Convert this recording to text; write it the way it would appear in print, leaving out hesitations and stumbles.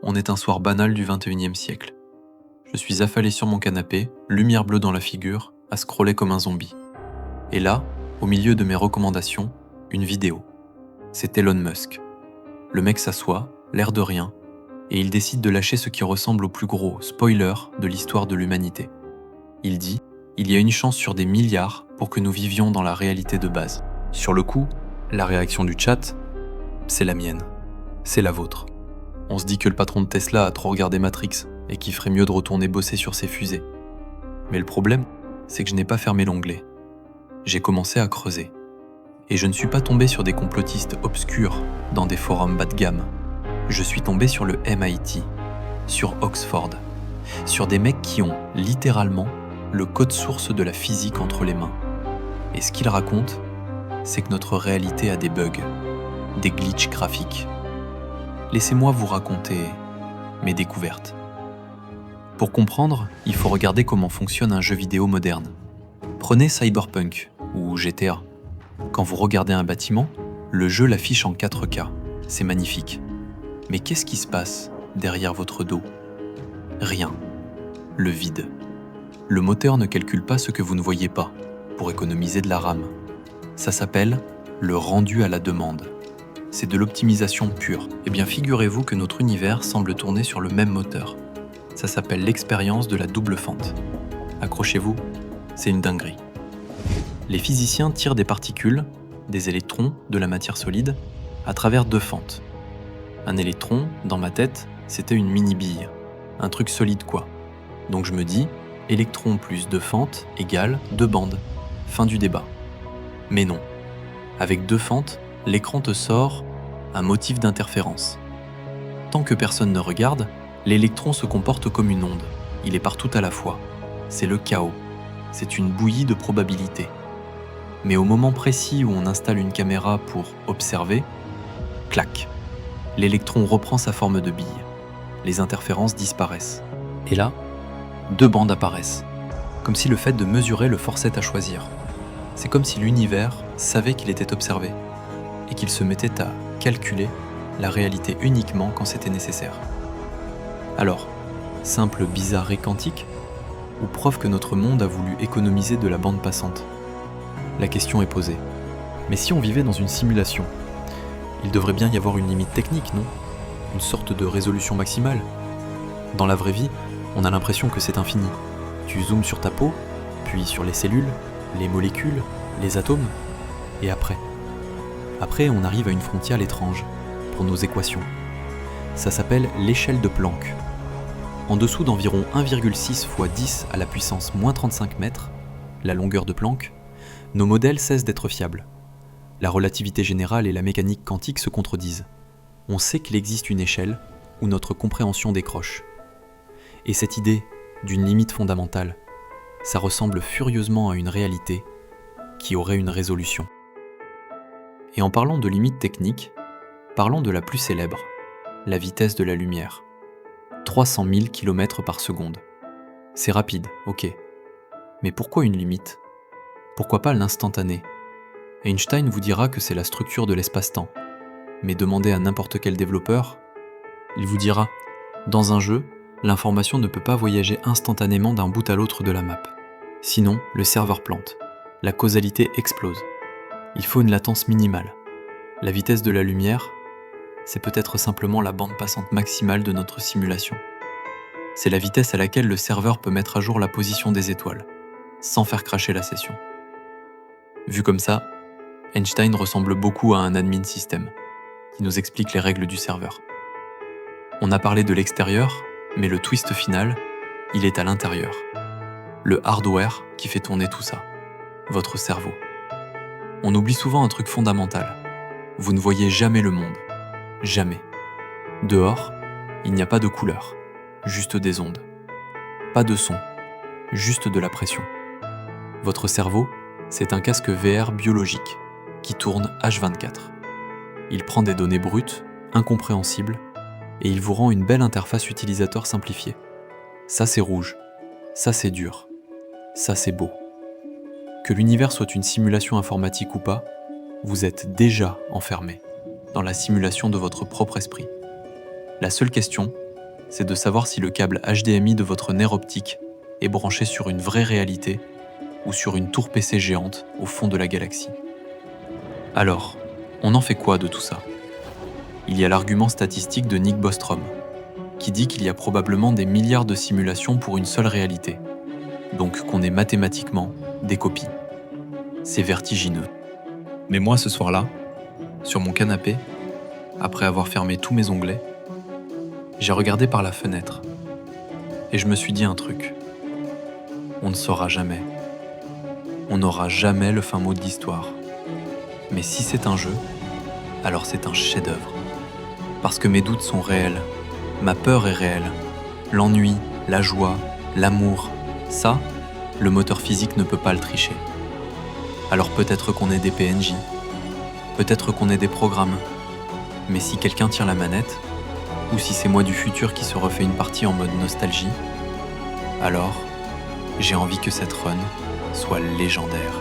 On est un soir banal du 21e siècle. Je suis affalé sur mon canapé, lumière bleue dans la figure, à scroller comme un zombie. Et là, au milieu de mes recommandations, une vidéo. C'est Elon Musk. Le mec s'assoit, l'air de rien, et il décide de lâcher ce qui ressemble au plus gros spoiler de l'histoire de l'humanité. Il dit « Il y a une chance sur des milliards pour que nous vivions dans la réalité de base. » Sur le coup, la réaction du chat, c'est la mienne. C'est la vôtre. On se dit que le patron de Tesla a trop regardé Matrix et qu'il ferait mieux de retourner bosser sur ses fusées. Mais le problème, c'est que je n'ai pas fermé l'onglet. J'ai commencé à creuser. Et je ne suis pas tombé sur des complotistes obscurs dans des forums bas de gamme. Je suis tombé sur le MIT, sur Oxford, sur des mecs qui ont, littéralement, le code source de la physique entre les mains. Et ce qu'ils racontent, c'est que notre réalité a des bugs, des glitches graphiques. Laissez-moi vous raconter mes découvertes. Pour comprendre, il faut regarder comment fonctionne un jeu vidéo moderne. Prenez Cyberpunk ou GTA. Quand vous regardez un bâtiment, le jeu l'affiche en 4K. C'est magnifique. Mais qu'est-ce qui se passe derrière votre dos ? Rien. Le vide. Le moteur ne calcule pas ce que vous ne voyez pas, pour économiser de la RAM. Ça s'appelle le rendu à la demande. C'est de l'optimisation pure. Eh bien, figurez-vous que notre univers semble tourner sur le même moteur. Ça s'appelle l'expérience de la double fente. Accrochez-vous, c'est une dinguerie. Les physiciens tirent des particules, des électrons, de la matière solide, à travers deux fentes. Un électron, dans ma tête, c'était une mini-bille. Un truc solide quoi. Donc je me dis, électron plus deux fentes égale deux bandes. Fin du débat. Mais non. Avec deux fentes, l'écran te sort un motif d'interférence. Tant que personne ne regarde, l'électron se comporte comme une onde. Il est partout à la fois. C'est le chaos. C'est une bouillie de probabilités. Mais au moment précis où on installe une caméra pour observer, clac. L'électron reprend sa forme de bille. Les interférences disparaissent. Et là, deux bandes apparaissent. Comme si le fait de mesurer le forçait à choisir. C'est comme si l'univers savait qu'il était observé et qu'il se mettait à calculer la réalité uniquement quand c'était nécessaire. Alors, simple bizarrerie quantique ou preuve que notre monde a voulu économiser de la bande passante ? La question est posée. Mais si on vivait dans une simulation, il devrait bien y avoir une limite technique, non ? Une sorte de résolution maximale. Dans la vraie vie, on a l'impression que c'est infini. Tu zoomes sur ta peau, puis sur les cellules, les molécules, les atomes, et après. Après, on arrive à une frontière étrange, pour nos équations. Ça s'appelle l'échelle de Planck. En dessous d'environ 1,6 fois 10 à la puissance moins 35 mètres, la longueur de Planck, nos modèles cessent d'être fiables. La relativité générale et la mécanique quantique se contredisent. On sait qu'il existe une échelle où notre compréhension décroche. Et cette idée d'une limite fondamentale, ça ressemble furieusement à une réalité qui aurait une résolution. Et en parlant de limites techniques, parlons de la plus célèbre, la vitesse de la lumière. 300 000 km par seconde. C'est rapide, ok. Mais pourquoi une limite ? Pourquoi pas l'instantané ? Einstein vous dira que c'est la structure de l'espace-temps. Mais demandez à n'importe quel développeur, il vous dira « Dans un jeu, l'information ne peut pas voyager instantanément d'un bout à l'autre de la map. Sinon, le serveur plante. La causalité explose. Il faut une latence minimale. La vitesse de la lumière, c'est peut-être simplement la bande passante maximale de notre simulation. C'est la vitesse à laquelle le serveur peut mettre à jour la position des étoiles, sans faire crasher la session. » Vu comme ça, Einstein ressemble beaucoup à un admin système, qui nous explique les règles du serveur. On a parlé de l'extérieur, mais le twist final, il est à l'intérieur. Le hardware qui fait tourner tout ça, votre cerveau. On oublie souvent un truc fondamental. Vous ne voyez jamais le monde. Jamais. Dehors, il n'y a pas de couleur, juste des ondes. Pas de son, juste de la pression. Votre cerveau, c'est un casque VR biologique qui tourne H24. Il prend des données brutes, incompréhensibles, et il vous rend une belle interface utilisateur simplifiée. Ça c'est rouge, ça c'est dur, ça c'est beau. Que l'univers soit une simulation informatique ou pas, vous êtes déjà enfermé dans la simulation de votre propre esprit. La seule question, c'est de savoir si le câble HDMI de votre nerf optique est branché sur une vraie réalité ou sur une tour PC géante au fond de la galaxie. Alors, on en fait quoi de tout ça? Il y a l'argument statistique de Nick Bostrom, qui dit qu'il y a probablement des milliards de simulations pour une seule réalité, donc qu'on est mathématiquement des copies. C'est vertigineux. Mais moi, ce soir-là, sur mon canapé, après avoir fermé tous mes onglets, j'ai regardé par la fenêtre et je me suis dit un truc. On ne saura jamais. On n'aura jamais le fin mot de l'histoire. Mais si c'est un jeu, alors c'est un chef-d'œuvre. Parce que mes doutes sont réels, ma peur est réelle, l'ennui, la joie, l'amour, ça, le moteur physique ne peut pas le tricher. Alors peut-être qu'on est des PNJ, peut-être qu'on est des programmes, mais si quelqu'un tire la manette, ou si c'est moi du futur qui se refait une partie en mode nostalgie, alors j'ai envie que cette run soit légendaire.